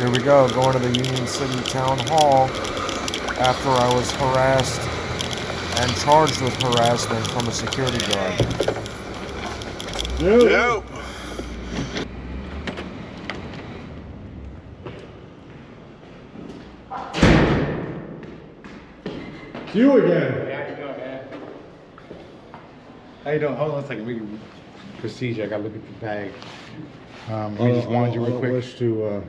Here we go, going to the Union City Town Hall after I was harassed and charged with harassment from a security guard. No. It's you again. Hey, how you doing, man? How you doing? Hold on a second. We procedure. I gotta look at the bag. We just wanted you real quick. Wish to,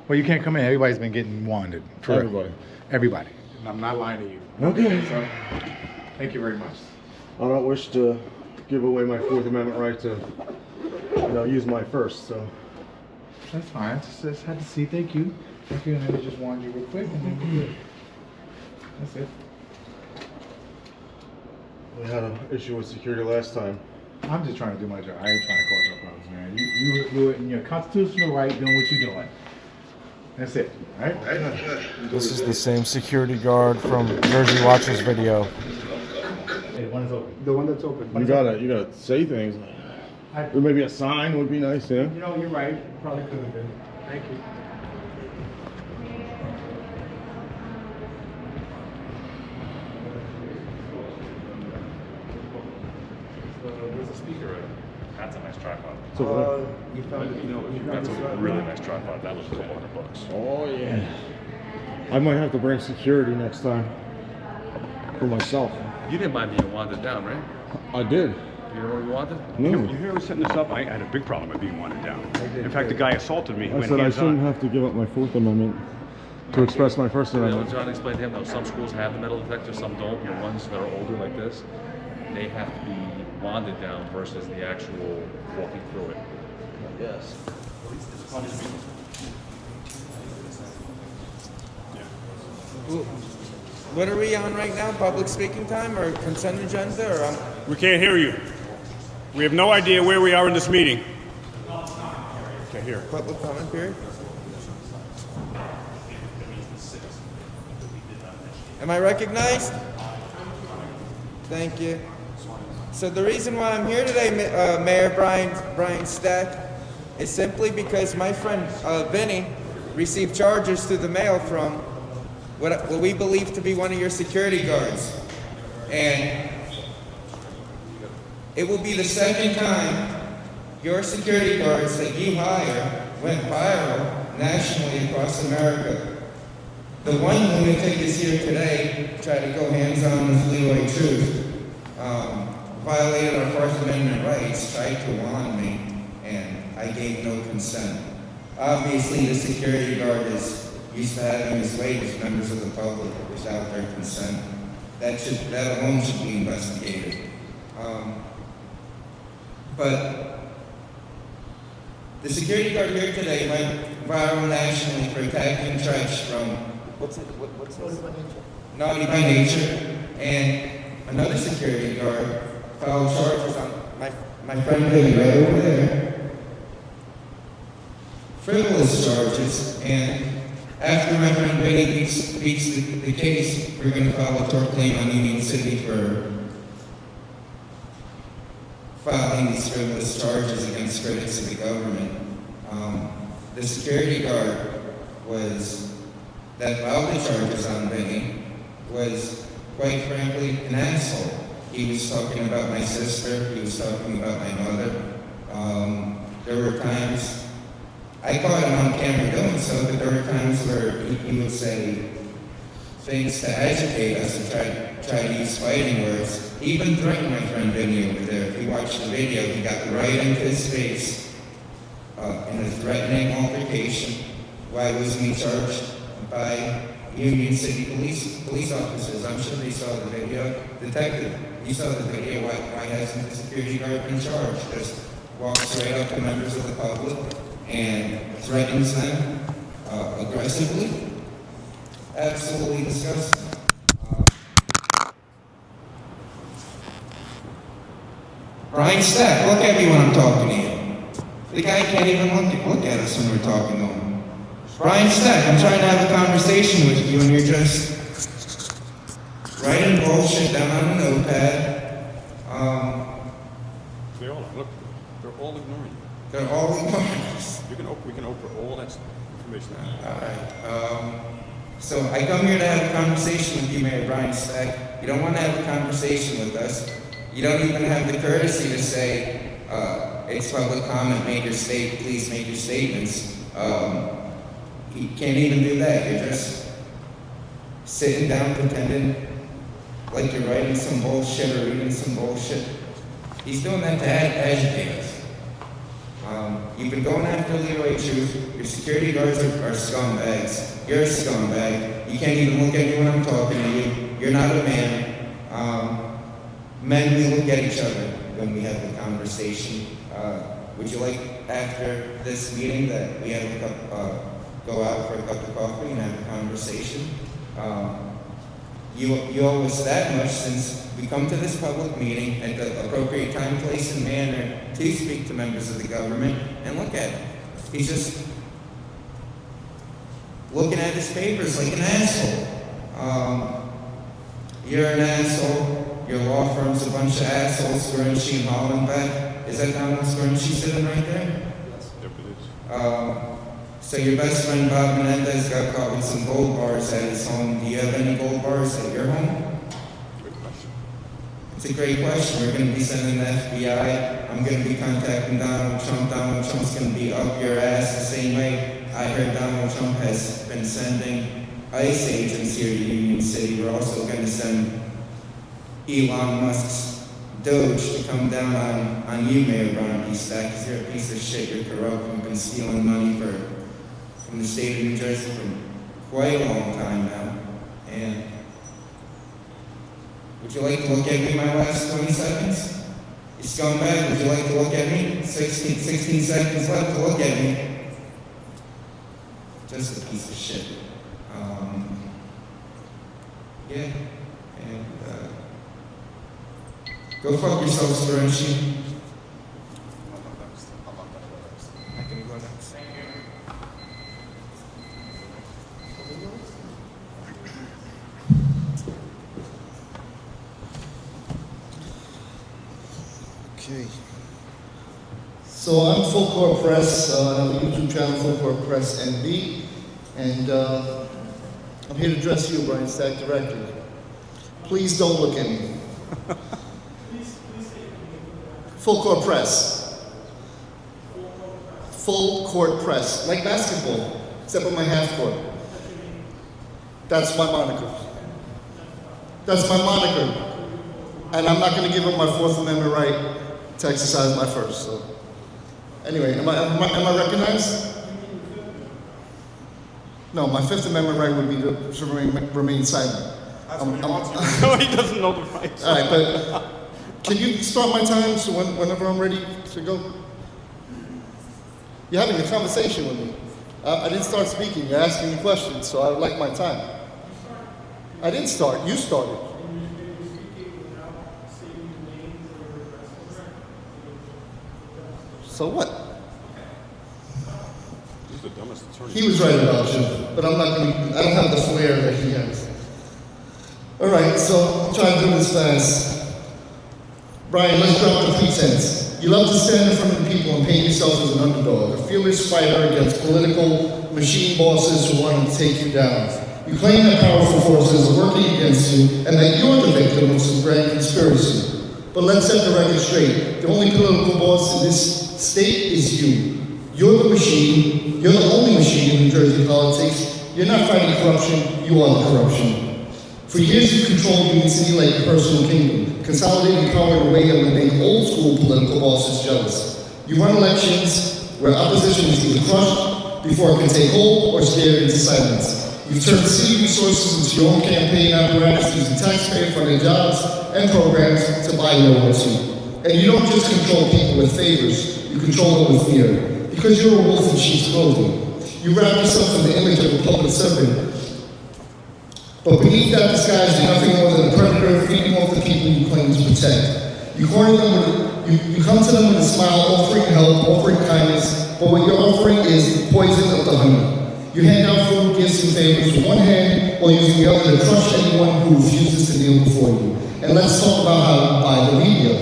Well, you can't come in. Everybody's been getting wanted. For everybody. Everybody. And I'm not lying to you. Okay. So, thank you very much. I don't wish to give away my Fourth Amendment right to, use my first. So. That's fine. Just had to see. Thank you. Thank you. And then we just wanted you real quick, and then we're good. That's it. We had an issue with security last time. I'm just trying to do my job. I ain't trying to cause no problems, man. You do it in your constitutional right, doing what you're doing. That's it, right? This is the same security guard from Jersey Watch's video. Hey, the one is open. The one that's open. You gotta say things. Or maybe a sign would be nice, yeah. You're right. Probably could have been. Thank you. There's a speaker right there. That's a nice tripod. So, You found it. That's a really nice tripod. That was $200. oh yeah. I might have to bring security next time for myself. You didn't mind being wanted down, right? I did. You know what you wanted? No. You hear I was setting this up? I had a big problem with being wanted down. In fact, the guy assaulted me. He I went said I hands shouldn't on. have to give up my Fourth Amendment to express my First You know, Amendment. John explained to him that some schools have the metal detector, some don't. The ones that are older like this, they have to be wanded down versus the actual walking through it. Yes. What are we on right now? Public speaking time or consent agenda? Or We can't hear you. We have no idea where we are in this meeting. Can't hear. public comment period? Am I recognized? Thank you. So the reason why I'm here today, Mayor Brian Stack, is simply because my friend Vinny received charges through the mail from what we believe to be one of your security guards. And it will be the second time your security guards that you hire went viral nationally across America. The one lunatic is here today, tried to go hands-on with Leroy Truth, violated our Fourth Amendment rights, tried to warn me, and I gave no consent. Obviously, the security guard is used to having his way with members of the public without their consent. That alone should be investigated. But the security guard here today went viral nationally for attacking Trish from what's Naughty by Nature, and another security guard filed charges on my friend Billy right over there. Frivolous charges, and after my friend Billy beats the case, we're going to file a tort claim on Union City for filing these frivolous charges against critics of the government. The security guard that filed the charges on Vinny was, quite frankly, an asshole. He was talking about my sister, he was talking about my mother. There were times, I caught him on camera doing so, but there were times where he would say things to agitate us and try to use fighting words. He even threatened my friend Vinny over there. If you watch the video, he got right into his face in a threatening altercation while he was being charged by Union City police officers. I'm sure they saw the video. Detective, you saw the video. Why hasn't the security guard been charged? Just walks right up to members of the public and threatens them aggressively. Absolutely disgusting. Brian Stack, look at me when I'm talking to you. The guy can't even look at us when we're talking to him. Brian Stack, I'm trying to have a conversation with you and you're just writing bullshit down on a notepad. Look, they're all ignoring you. They're all ignoring us. We can open all that information Commissioner. So I come here to have a conversation with you, Mayor Brian Stack. You don't want to have a conversation with us. You don't even have the courtesy to say, it's public comment, please make your statements. You can't even do that. You're just sitting down pretending like you're writing some bullshit or reading some bullshit. He's doing that to agitate us. You've been going after Leroy Truth. Your security guards are scumbags. You're a scumbag. You can't even look at me when I'm talking to you. You're not a man. Men, we look at each other when we have a conversation. Would you like, after this meeting, that we have a cup, go out for a cup of coffee and have a conversation? You owe us that much since we come to this public meeting at the appropriate time, place, and manner to speak to members of the government. And look at him. He's just looking at his papers like an asshole. You're an asshole. Your law firm's a bunch of assholes, Scrunchie and Hollenbeck. Is that Donald Scrunchie sitting right there? So your best friend Bob Menendez got caught with some gold bars at his home. Do you have any gold bars at your home? It's a great question. We're going to be sending the FBI. I'm going to be contacting Donald Trump. Donald Trump's going to be up your ass the same way. I heard Donald Trump has been sending ICE agents here to Union City. We're also going to send Elon Musk's Doge to come down on you, Mayor Brian P. Stack, because you're a piece of shit. You're corrupt. You've been stealing money from the state of New Jersey for quite a long time now. And would you like to look at me my last 20 seconds? You scumbag, would you like to look at me? 16 seconds left to look at me. Just a piece of shit. Yeah, and go fuck yourself, Scrunchie. I can go next. Okay. So I'm Full Court Press. I have a YouTube channel, Full Court Press NB, and I'm here to address you, Brian Stack, directly. Please don't look at me. Full Court Press. Full Court Press, like basketball, except on my half court. That's my moniker. That's my moniker. And I'm not going to give up my Fourth Amendment right to exercise my first. So, anyway, am I recognized? No, my Fifth Amendment right would be to remain silent. No, he doesn't know the rights. All right, but can you start my time so whenever I'm ready to go? You're having a conversation with me. I didn't start speaking. You're asking me questions, so I would like my time. I didn't start. You started. So what? He's the dumbest attorney. He was right about you, but I'm not going to, I don't have the flair that he has. All right, so I'll try to do this fast. Brian, let's drop the pretense. You love to stand in front of the people and paint yourself as an underdog, a fearless fighter against political machine bosses who want to take you down. You claim that powerful forces are working against you and that you're the victim of some grand conspiracy. But let's set the record straight. The only political boss in this state is you. You're the machine. You're the only machine in New Jersey politics. You're not fighting corruption. You are the corruption. For years, you've controlled Union City like a personal kingdom, consolidating power in a way that would make old school political bosses jealous. You run elections where opposition is either crushed before it can take hold or scared into silence. You've turned city resources into your own campaign apparatus using taxpayer-funded jobs and programs to buy loyalty. And you don't just control people with favors, you control them with fear. Because you're a wolf in sheep's clothing. You wrap yourself in the image of a public servant. But beneath that disguise, you're nothing more than a predator feeding off the people you claim to protect. You come to them with a smile, offering help, offering kindness, but what you're offering is the poison of the honey. You hand out food, gifts, and favors with one hand while using the other to crush anyone who refuses to kneel before you. And let's talk about how you buy the media.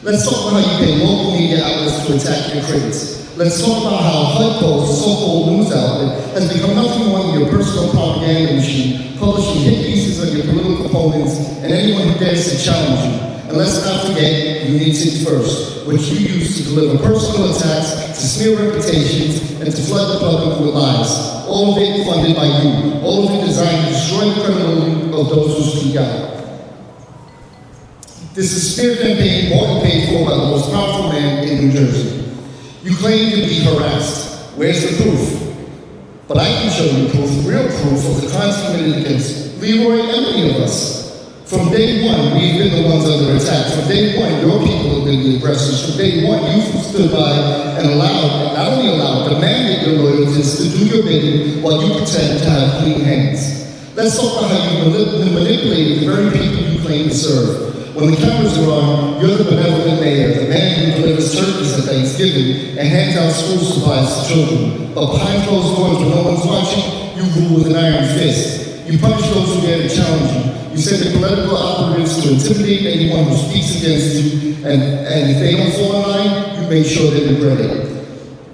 Let's talk about how you pay local media outlets to attack your critics. Let's talk about how HUD-Post, a so-called news outlet, has become nothing more than your personal propaganda machine, publishing hit pieces on your political opponents and anyone who dares to challenge you. And let's not forget Unity First, which you use to deliver personal attacks, to smear reputations, and to flood the public with lies. All of it funded by you. All of it designed to destroy the credibility of those who speak out. This is a smear campaign bought and paid for by the most powerful man in New Jersey. You claim to be harassed. Where's the proof? But I can show you proof, real proof of the crimes committed against Leroy and many of us. From day one, we've been the ones under attack. From day one, your people have been the aggressors. From day one, you stood by and allowed, and not only allowed, demanded your loyalties to do your bidding while you pretend to have clean hands. Let's talk about how you've manipulated the very people you claim to serve. When the cameras are on, you're the benevolent mayor, the man who delivers turkeys at Thanksgiving and hands out school supplies to children. But behind closed doors when no one's watching, you rule with an iron fist. You punish those who dare to challenge you. You send the political operatives to intimidate anyone who speaks against you, and if they don't fall in line, you make sure they regret it.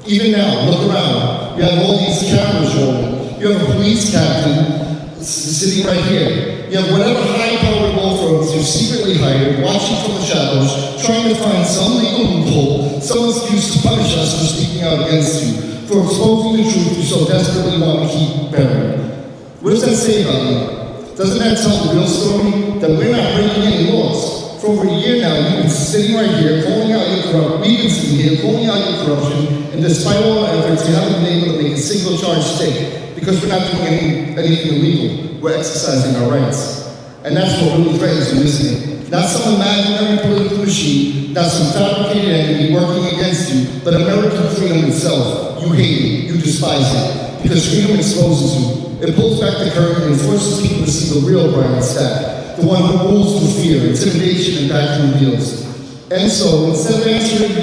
Even now, look around. You have all these cameras rolling. You have a police captain sitting right here. You have whatever high-powered law firms you've secretly hired, watching from the shadows, trying to find some legal loophole, some excuse to punish us for speaking out against you, for exposing the truth you so desperately want to keep buried. What does that say about you? Doesn't that tell the real story? That we're not breaking any laws. For over a year now, you've been sitting right here, calling out your corruption. We've been sitting here, calling out your corruption, and despite all our efforts, you haven't been able to make a single charge stick, because we're not doing anything illegal. We're exercising our rights. And that's what really threatens you, isn't it? Not some imaginary political machine, not some fabricated enemy working against you, but American freedom itself. You hate it, you despise it, because freedom exposes you. It pulls back the curtain and forces people to see the real Brian Stack, the one who rules through fear, intimidation, and backroom deals. And so, instead of answering for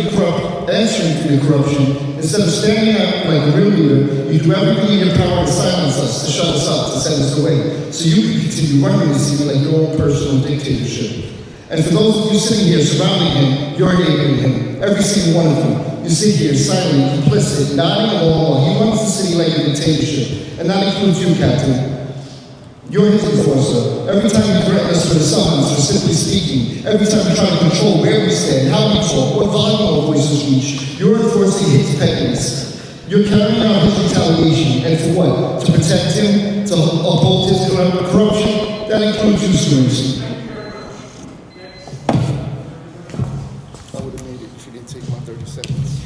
your corruption, instead of standing up like a real leader, you do everything in your power to silence us, to shut us up, to send us away, so you can continue running the city like your own personal dictatorship. And for those of you sitting here surrounding him, you're enabling him, every single one of you. You sit here silently, complicit, nodding along while he runs the city like a dictatorship. And that includes you, Captain. You're his enforcer. Every time you threaten us with a summons for simply speaking, every time you try to control where we stand, how we talk, what volume our voices reach, you're enforcing his pettiness. You're carrying out his retaliation, and for what? To protect him? To uphold his corruption? That includes you, Screws. I would have made it if you didn't take my 30 seconds.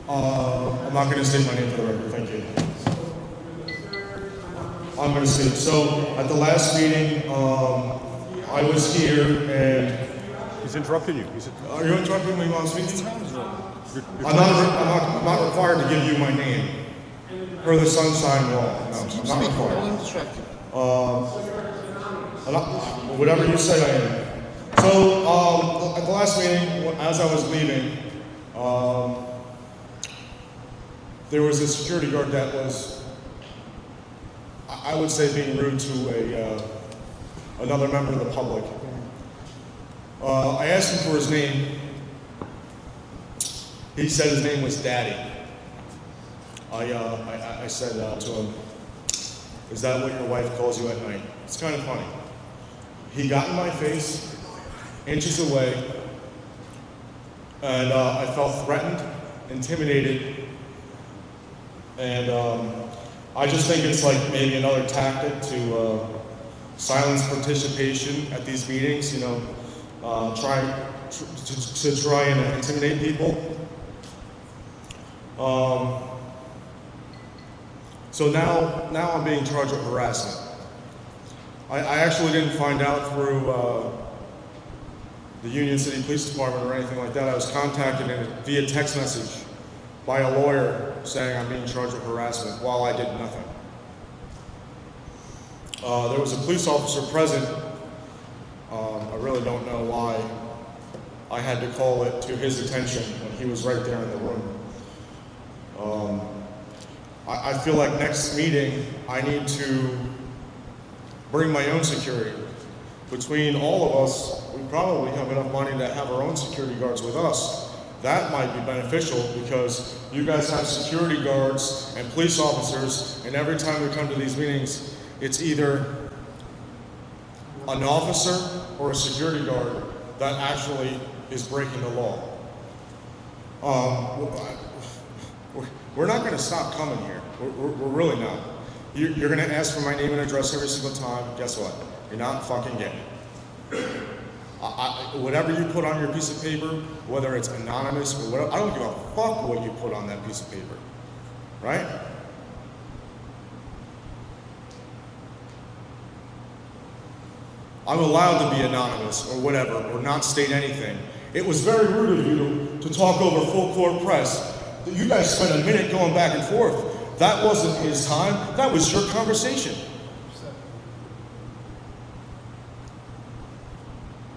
I'm not going to state my name for the record, thank you. I'm going to state. So, at the last meeting, I was here and... He's interrupting you. Are you interrupting me while I'm speaking? I'm not required to give you my name. Per the Sunshine Law. No, I'm not required. Whatever you say I am. So, at the last meeting, as I was leaving, there was a security guard that was, I would say, being rude to another member of the public. I asked him for his name. He said his name was Daddy. I said to him, "Is that what your wife calls you at night?" It's kind of funny. He got in my face, inches away, and I felt threatened, intimidated, and I just think it's like maybe another tactic to silence participation at these meetings, you know, try and intimidate people. So now I'm being charged with harassment. I actually didn't find out through the Union City Police Department or anything like that. I was contacted via text message by a lawyer saying I'm being charged with harassment while I did nothing. There was a police officer present. I really don't know why I had to call it to his attention when he was right there in the room. I feel like next meeting I need to bring my own security. between all of us, we probably have enough money to have our own security guards with us. That might be beneficial because you guys have security guards and police officers, and every time we come to these meetings, it's either an officer or a security guard that actually is breaking the law. We're not going to stop coming here. We're really not. You're going to ask for my name and address every single time. Guess what? You're not fucking getting it. Whatever you put on your piece of paper, whether it's anonymous or whatever, I don't give a fuck what you put on that piece of paper, right? I'm allowed to be anonymous or whatever, or not state anything. It was very rude of you to talk over full court press. You guys spent a minute going back and forth. That wasn't his time, that was your conversation.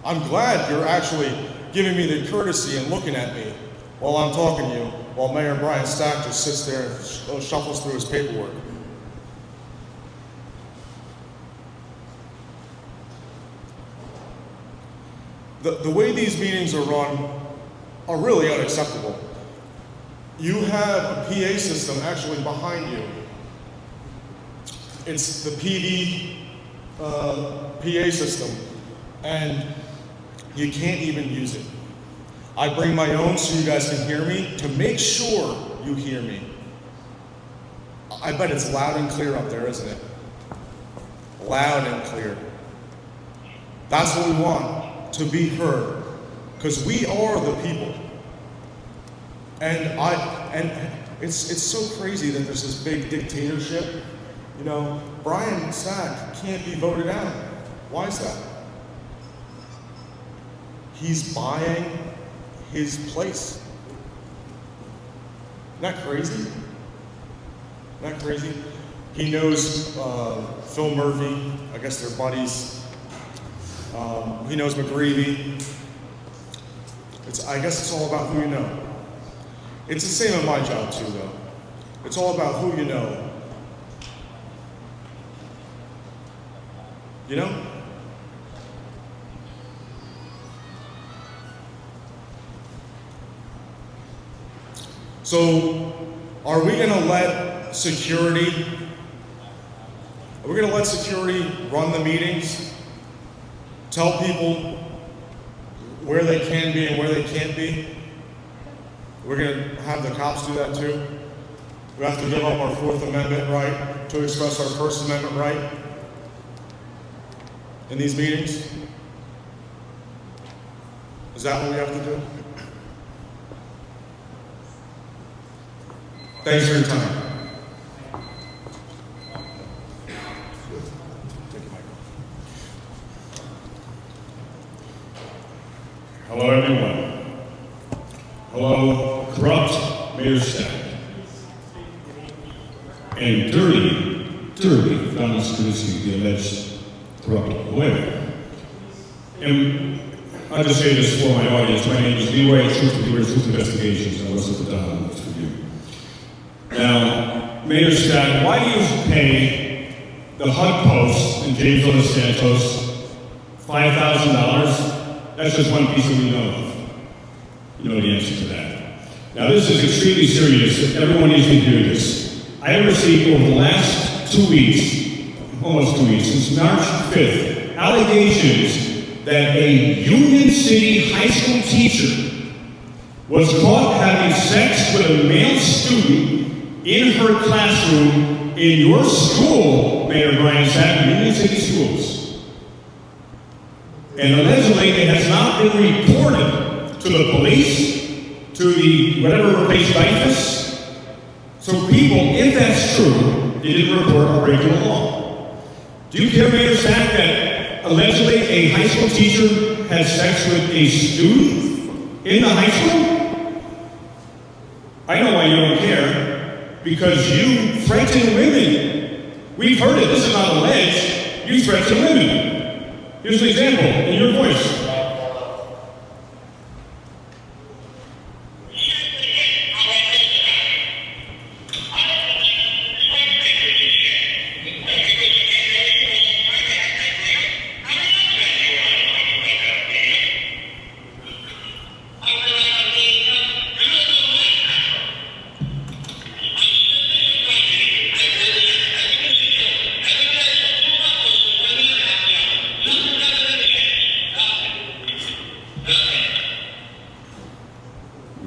I'm glad you're actually giving me the courtesy and looking at me while I'm talking to you, while Mayor Brian Stack just sits there and shuffles through his paperwork. The way these meetings are run are really unacceptable. You have a PA system actually behind you. It's the PD PA system, and you can't even use it. I bring my own so you guys can hear me, to make sure you hear me. I bet it's loud and clear up there, isn't it? Loud and clear. That's what we want, to be heard, because we are the people. And it's so crazy that there's this big dictatorship. You know, Brian Stack can't be voted out. Why is that? He's buying his place. Isn't that crazy? Isn't that crazy? He knows Phil Murphy. I guess they're buddies. He knows McGreevy. I guess it's all about who you know. It's the same in my job too, though. It's all about who you know. You know? So, are we gonna let security run the meetings? Tell people where they can be and where they can't be? We're gonna have the cops do that too? We have to give up our Fourth Amendment right to express our First Amendment right in these meetings? Is that what we have to do? Thanks for your time. Hello, everyone. Hello, corrupt Mayor Stack. And dirty Donald Skavinsky, the alleged corrupt lawyer. And I'll just say this for my audience. My name is Leroy Truth with Leroy Truth Investigations. I was at the Donald for you. Now, Mayor Stack, why do you pay the HUD Post and James Los Santos $5,000? That's just one piece that we know of. You know the answer to that. Now, this is extremely serious. Everyone needs to hear this. I have received over the last 2 weeks, almost 2 weeks, since March 5th, allegations that a Union City high school teacher was caught having sex with a male student in her classroom in your school, Mayor Brian Stack, Union City Schools. And allegedly it has not been reported to the police, to the whatever replaced DIFUS. So people, if that's true, they didn't report or break the law. Do you care, Mayor Stack, that allegedly a high school teacher had sex with a student in the high school? I know why you don't care. Because you threaten women. We've heard it. This is not alleged. You threaten women. Here's an example in your voice.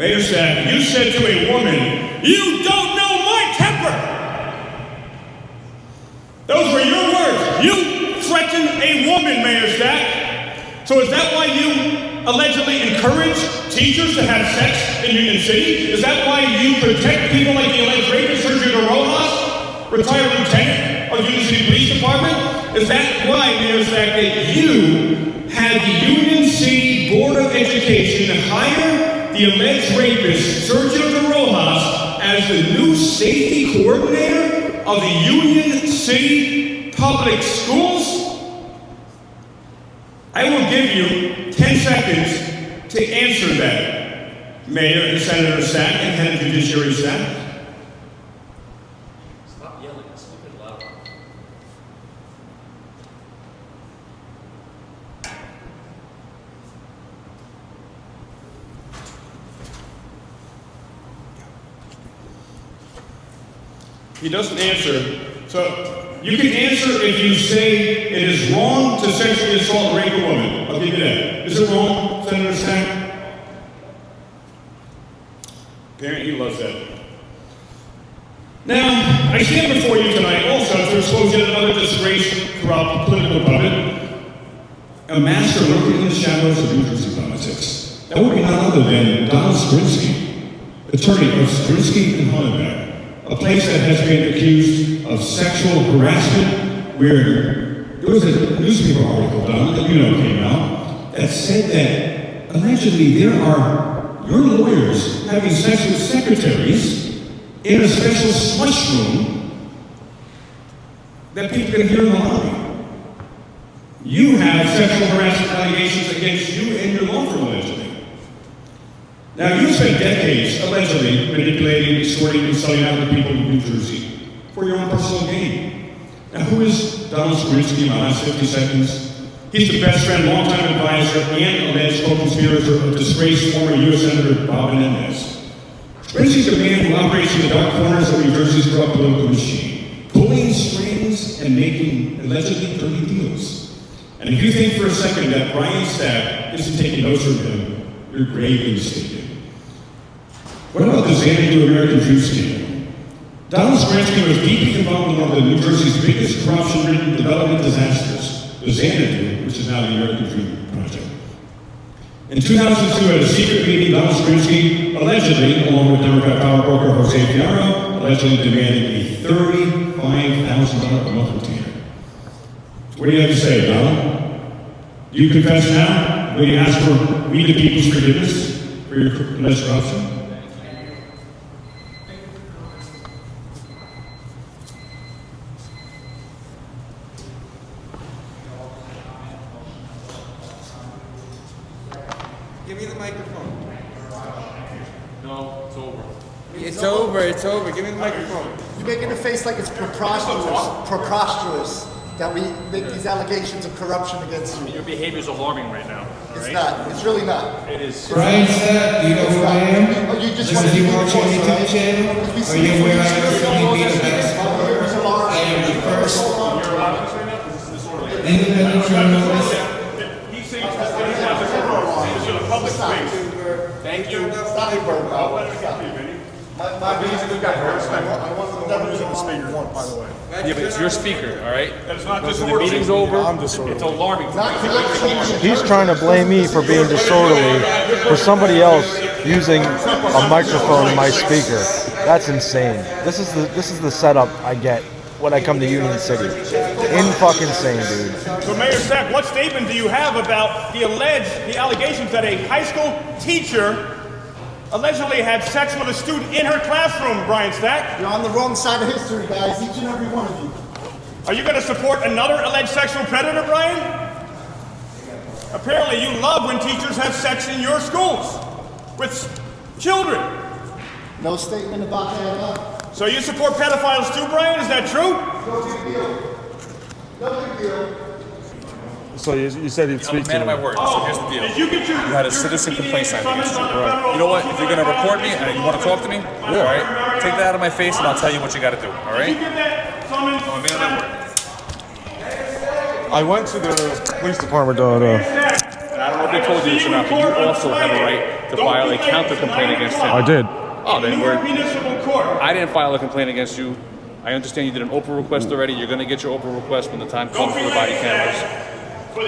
Mayor Stack, you said to a woman, "You don't know my temper." Those were your words. You threatened a woman, Mayor Stack. So is that why you allegedly encourage teachers to have sex in Union City? Is that why you protect people like the alleged rapist Sergio Rojas, retired lieutenant of the Union City Police Department? Is that why, Mayor Stack, that you had the Union City Board of Education hire the alleged rapist Sergio de Rojas as the new safety coordinator of the Union City Public Schools? I will give you 10 seconds to answer that, Mayor and Senator Stack and Head of Judiciary Stack. Stop yelling, speak it loud. He doesn't answer. So you can answer if you say it is wrong to sexually assault or rape a woman. I'll give you that. Is it wrong, Senator Stack? Apparently he loves that. Now, I stand before you tonight also to expose yet another disgraced, corrupt political puppet, a master lurking in the shadows of New Jersey politics. That would be none other than Donald Skrinsky, attorney of Skrinsky and Hollenbeck, a place that has been accused of sexual harassment, where there was a newspaper article, Don, that you know came out, that said that allegedly there are your lawyers having sex with secretaries in a special slush room that people can hear in the lobby. You have sexual harassment allegations against you and your law firm, allegedly. Now, you spent decades, allegedly, manipulating, extorting, and selling out the people of New Jersey for your own personal gain. Now, who is Donald Skrinsky in my last 50 seconds? He's the best friend, longtime advisor, and alleged co-conspirator of disgraced former U.S. Senator Bob Menendez. Skrinsky's the man who operates in the dark corners of New Jersey's corrupt political machine, pulling strings and making allegedly dirty deals. And if you think for a second that Brian Stack isn't taking notes from him, you're gravely mistaken. What about the Xanadu American Dream scandal? Donald Skrinsky was deeply involved in one of the New Jersey's biggest corruption-ridden development disasters, the Xanadu, which is now the American Dream Project. In 2002, at a secret meeting, Donald Skrinsky allegedly, along with Democrat power broker Jose Fierro, allegedly demanded a $35,000 a month retainer. What do you have to say, Donald? Do you confess now? Will you ask for we the people's forgiveness for your alleged corruption? Give me the microphone. No, it's over. It's over. Give me the microphone. You're making a face like it's preposterous that we make these allegations of corruption against you. Your behavior is alarming right now. It's not. It's really not. It is. Brian Stack, do you know who I am? Oh, you just Listen, want to you do watch your YouTube channel? Are you aware I recently beat a basketball? I am the first independent journalist. He thinks this is a public space. Thank you. Stop it, bro. I'll let it continue, Vinny. He's a good guy. I respect him. I wasn't the one using the speaker, by the way. Yeah, but it's your speaker, all right? That's not disorderly. The meeting's over. It's alarming. He's trying to blame me for being disorderly for somebody else using a microphone in my speaker. That's insane. This is the setup I get when I come to Union City. Insane, dude. So, Mayor Stack, what statement do you have about the allegations that a high school teacher allegedly had sex with a student in her classroom, Brian Stack? You're on the wrong side of history, guys. Each and every one of you. Are you going to support another alleged sexual predator, Brian? Apparently you love when teachers have sex in your schools with children. No statement about that at all. So you support pedophiles too, Brian? Is that true? No big deal. No big deal. So you said he'd I'm a man of my word. So here's the deal. Did you get your, You had a citizen complaint signed against you. You know what? If you're going to report me and you want to talk to me, all right, take that out of my face and I'll tell you what you got to do. All right? Did you get that summons? I'm a man of my word. I went to the police department to And I don't know they told you this or not, but you also have a right to file a counter complaint against him. I did. Oh, then New York Municipal Court. I didn't file a complaint against you. I understand you did an Oprah request already. You're going to get your Oprah request when the time comes for the body cameras.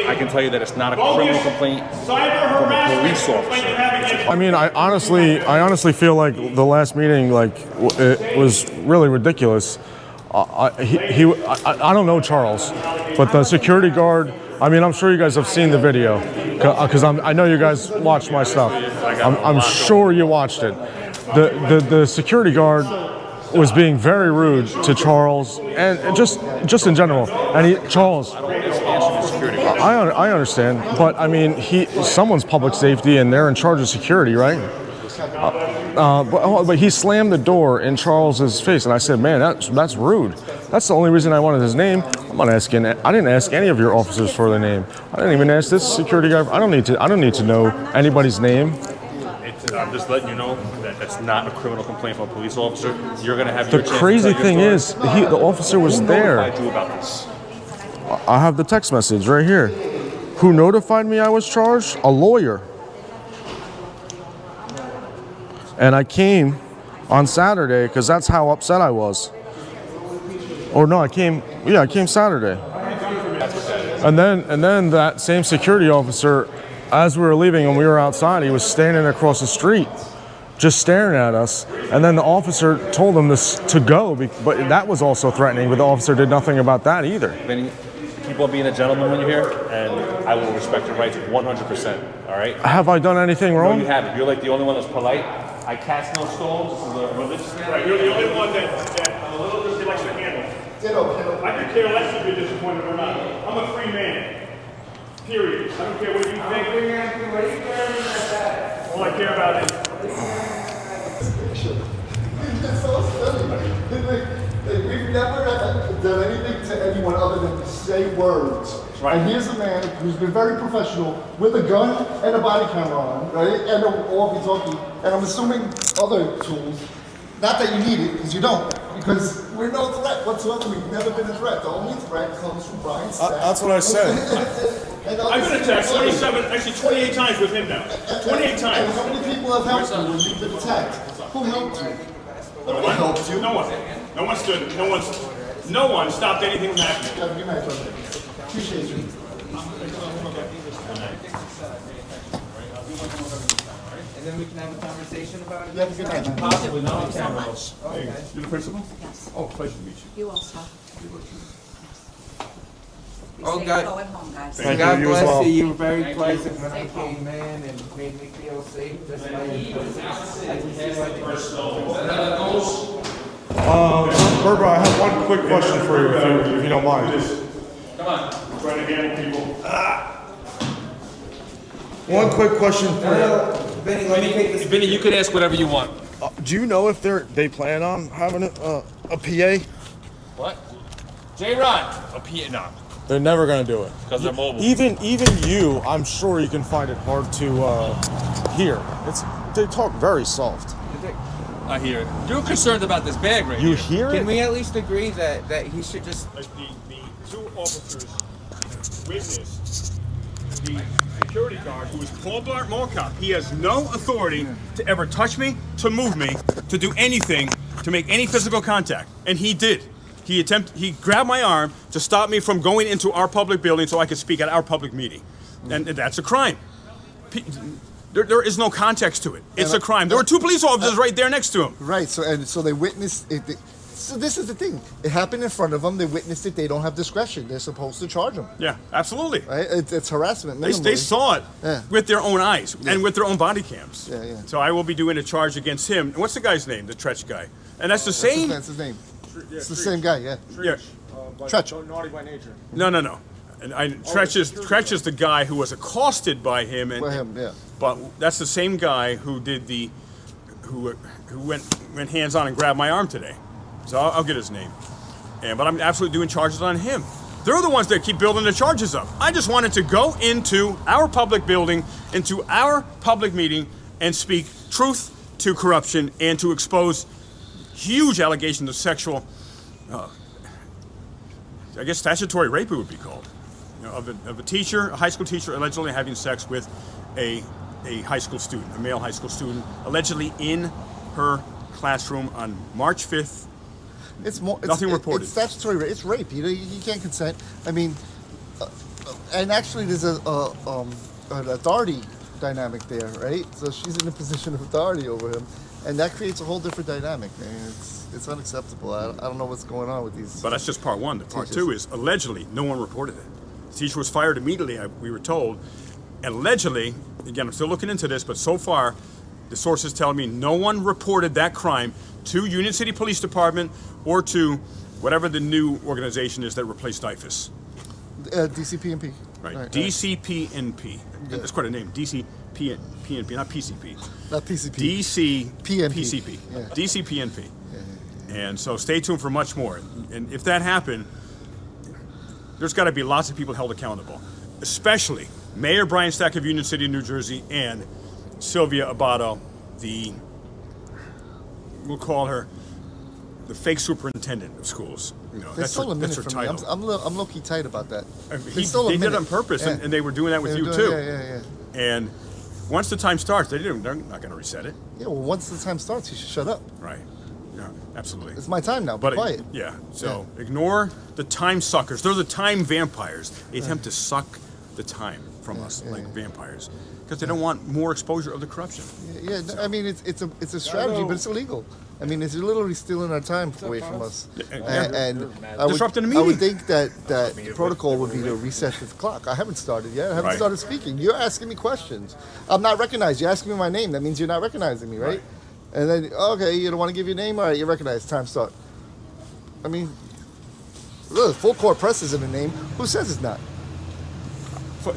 I can tell you that it's not a criminal complaint from a police officer. I mean, I honestly feel like the last meeting, like, it was really ridiculous. I don't know Charles, but the security guard. I mean, I'm sure you guys have seen the video, because I know you guys watched my stuff. I'm sure you watched it. The security guard was being very rude to Charles and just in general. And Charles, I understand, but I mean, someone's public safety and they're in charge of security, right? But he slammed the door in Charles's face, and I said, "Man, that's rude. That's the only reason I wanted his name. I didn't ask any of your officers for their name. I didn't even ask this security guy. I don't need to know anybody's name." I'm just letting you know that that's not a criminal complaint from a police officer. You're going to have The your chance crazy to tell thing your is, story. the officer was Who there. notified you about this? I have the text message right here. Who notified me I was charged? A lawyer. And I came on Saturday because that's how upset I was. Or no, I came Saturday. And then that same security officer, as we were leaving and we were outside, he was standing across the street, just staring at us. And then the officer told him to go, but that was also threatening, but the officer did nothing about that either. Benny, keep on being a gentleman when you're here, and I will respect your rights 100%, all right? Have I done anything No, wrong? you haven't. You're like the only one that's polite. I cast no stones. This is a religious thing. Right, you're the only one that I'm a little dislikes to handle. I could care less if you're disappointed or not. I'm a free man. Period. I don't care what you think. All I care about is It's so silly. We've never done anything to anyone other than say words. Right. And here's a man who's been very professional with a gun and a body camera on, right? And a walkie-talkie. And I'm assuming other tools. Not that you need it, because you don't. Because we're no threat whatsoever. We've never been a threat. The only threat comes from Brian's staff. That's what I said. I've been attacked 28 times with him now. 28 And times. how many people have helped you when you've been attacked? Who helped you? Nobody helped you. No one. No one stood. No one stopped anything from happening. Have a good night, brother. Appreciate you. And then we can have a conversation about it. You have a good night, man. Possibly not on camera. Okay. You're the principal? Yes. Oh, pleasure to meet you. You also. Be Oh, safe God. going home, guys. Thank God you, you as bless well. you. You were very pleasant when I came in and made me feel safe. Just like Berber, I have one quick question for you, if you don't mind. Come on. I'm trying to handle people. One quick question for you. Benny, let me take this. Benny, you can ask whatever you want. Do you know if they plan on having a PA? What? J-Ron. A PA? No. They're never gonna do it. Because they're mobile. Even you, I'm sure you can find it hard to hear. They talk very soft. I hear it. You're concerned about this bag right You here. hear Can it? we at least agree that he should just... The two officers witnessed the security guard, who is Paul Blart Mall Cop. He has no authority to ever touch me, to move me, to do anything, to make any physical contact. And he did. He grabbed my arm to stop me from going into our public building so I could speak at our public meeting. And that's a crime. There is no context to it. It's a crime. There were two police officers right there next to him. Right, so they witnessed it. So this is the thing. It happened in front of them. They witnessed it. They don't have discretion. They're supposed to charge them. Yeah, absolutely. Right? It's harassment. They minimally. saw it Yeah. with their own eyes and with their own body cams. Yeah, yeah. So I will be doing a charge against him. And what's the guy's name? The Tretch guy. And that's the same. That's his name. It's the same guy. Yeah. Yeah. Tretch. Naughty by nature. No. And Tretch is the guy who was accosted by him. And, By him. Yeah. But that's the same guy who did who went hands on and grabbed my arm today. So I'll get his name. But I'm absolutely doing charges on him. They're the ones that keep building the charges up. I just wanted to go into our public building, into our public meeting, and speak truth to corruption and to expose huge allegations of sexual, I guess statutory rape it would be called. of a teacher, a high school teacher, allegedly having sex with a high school student, a male high school student, allegedly in her classroom on March 5th. It's more. Nothing reported. It's statutory rape. It's rape. You can't consent. I mean, and actually, there's an authority dynamic there, right? So she's in a position of authority over him, and that creates a whole different dynamic. Man, it's unacceptable. I don't know what's going on with these. But that's just part one. The part teachers. two is allegedly no one reported it. The teacher was fired immediately, we were told. And allegedly, again, I'm still looking into this, but so far, the sources tell me no one reported that crime to Union City Police Department or to whatever the new organization is that replaced DIFUS. DCPNP. Right. DCPNP. That's quite a name. DCPNP, not PCP. Not PCP. DCPNP. Yeah. DCPNP. And so stay tuned for much more. And if that happened, there's got to be lots of people held accountable, especially Mayor Brian Stack of Union City, New Jersey, and Sylvia Abato, we'll call her the fake superintendent of schools. They stole a minute her from me. title. I'm low-key tight about that. They did it on purpose, and they were doing that with you too. Yeah. And once the time starts, they're not going to reset it. Yeah, well, once the time starts, you should shut up. Right. Yeah, absolutely. It's my time now. Be quiet. So ignore the time suckers. They're the time vampires. They attempt to suck the time from us like vampires because they don't want more exposure of the corruption. I mean, it's a strategy, but it's illegal. I mean, it's literally stealing our time away from us. And disrupting the I meeting. would think that the protocol would be to reset the clock. I haven't started yet. I haven't started speaking. You're asking me questions. I'm not recognized. You're asking me my name. That means you're not recognizing me, right? And then, okay, you don't want to give your name? All right, you're recognized. Time start. I mean, look, full court press is in the name. Who says it's not?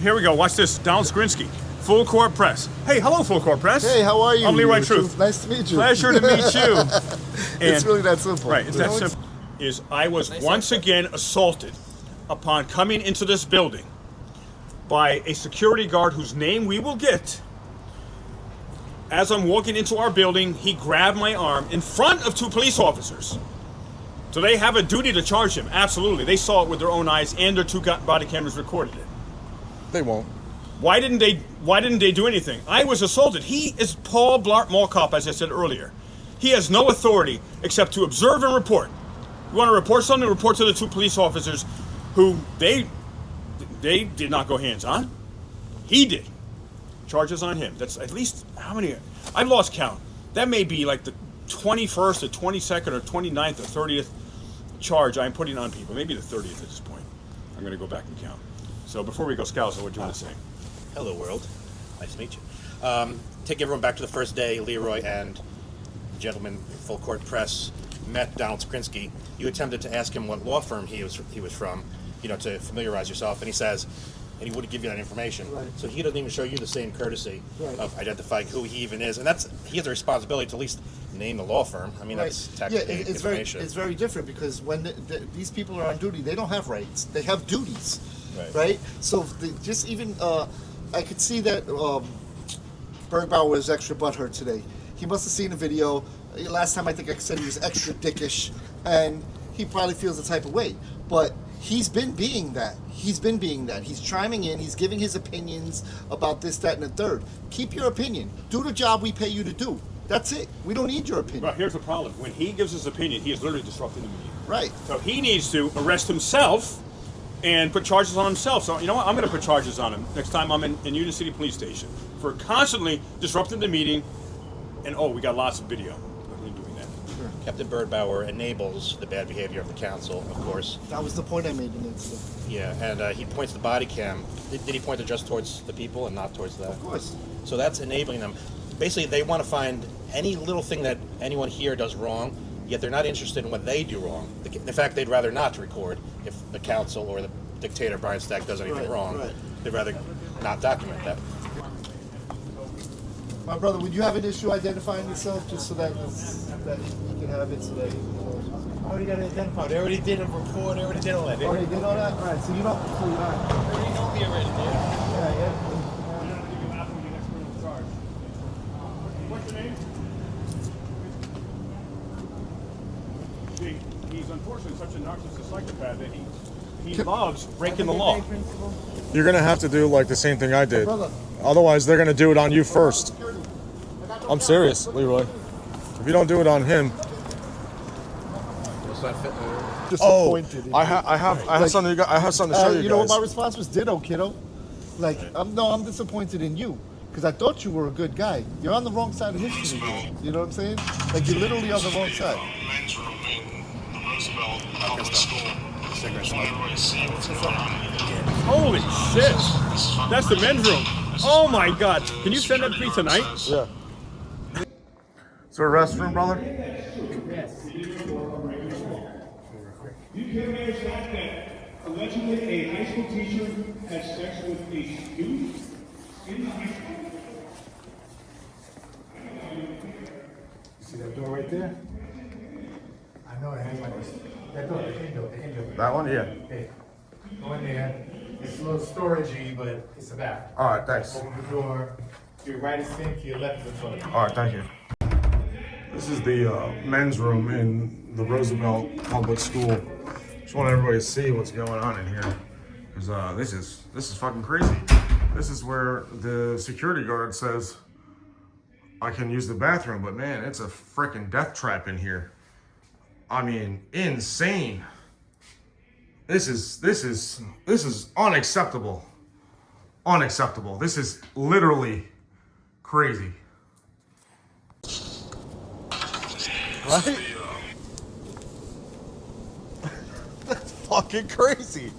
Here we go. Watch this. Donald Skrinsky. Full court press. Hey, hello, full court press. Hey, how are you? I'm Leroy Truth. Nice to meet you. Pleasure to meet you. It's really that simple. Right, it's that simple. I was once again assaulted upon coming into this building by a security guard whose name we will get. As I'm walking into our building, he grabbed my arm in front of two police officers. So they have a duty to charge him. Absolutely. They saw it with their own eyes, and their two body cameras recorded it. They won't. Why didn't they do anything? I was assaulted. He is Paul Blart Mall Cop, as I said earlier. He has no authority except to observe and report. You want to report something? Report to the two police officers who they did not go hands on. He did. Charges on him. That's at least how many? I've lost count. That may be like the 21st or 22nd or 29th or 30th charge I'm putting on people. Maybe the 30th at this point. I'm going to go back and count. So before we go, Scalzo, what do you want to say? Hello, world. Nice to meet you. Take everyone back to the first day. Leroy and the gentleman, full court press, met Donald Skrinsky. You attempted to ask him what law firm he was from, to familiarize yourself, and he says, and he wouldn't give you that information. Right. So he doesn't even show you the same courtesy Right. of identifying who he even is, and he has a responsibility to at least name the law firm. I mean, that's tactical information. It's very different because when these people are on duty, they don't have rights. They have duties, right? So I could see that Bergbauer was extra butthurt today. He must have seen a video. Last time I think I said he was extra dickish, and he probably feels the type of way. But he's been being that. He's chiming in. He's giving his opinions about this, that, and the third. Keep your opinion. Do the job we pay you to do. That's it. We don't need your opinion. Well, here's the problem. When he gives his opinion, he is literally disrupting the meeting. Right. So he needs to arrest himself and put charges on himself. So, you know what? I'm going to put charges on him next time I'm in Union City Police Station for constantly disrupting the meeting. And, we got lots of video of him doing that. Sure. Captain Bergbauer enables the bad behavior of the council, of course. That was the point I made in the incident. Yeah, and he points the body cam. Did he point it just towards the people and not towards that? Of course. So that's enabling them. Basically, they want to find any little thing that anyone here does wrong, yet they're not interested in what they do wrong. In fact, they'd rather not record if the council or the dictator Brian Stack does anything wrong. Right. They'd rather not document that. My brother, would you have an issue identifying yourself just so that you can have it today? I already got it identified. They already did a report. They already did all that. Oh, they did all that? All right, so you're not. They already know me already. Yeah. What's your name? He's unfortunately such a narcissist psychopath that he loves breaking the law. You're gonna have to do like the same thing I did. Brother. Otherwise, they're gonna do it on you first. I'm serious, Leroy. If you don't do it on him, Disappointed. in I you. have something. I have something to show you You know what guys. my response was? Ditto, kiddo. Like, I'm disappointed in you because I thought you were a good guy. You're on the wrong side of history here. You know what I'm saying? Like, you're literally on the wrong side. Men's room in the Roosevelt Public School. Just want everybody to see what's going on. Holy shit! That's the men's room. Oh my god! Can you send that to me tonight? Yeah. Is there a restroom, brother? You can manage that allegedly a high school teacher had sex with a student in high school. See that door right there? I know it has like this. That door, the hinge. That one, yeah. Hey, go in there. It's a little storagey, but it's a bath. All right, thanks. Open the door. To your right is sink, to your left is the toilet. All right, thank you. This is the men's room in the Roosevelt Public School. Just want everybody to see what's going on in here, because this is fucking crazy. This is where the security guard says I can use the bathroom, but man, it's a freaking death trap in here. I mean, insane. This is unacceptable. Unacceptable. This is literally crazy. Right? That's fucking crazy.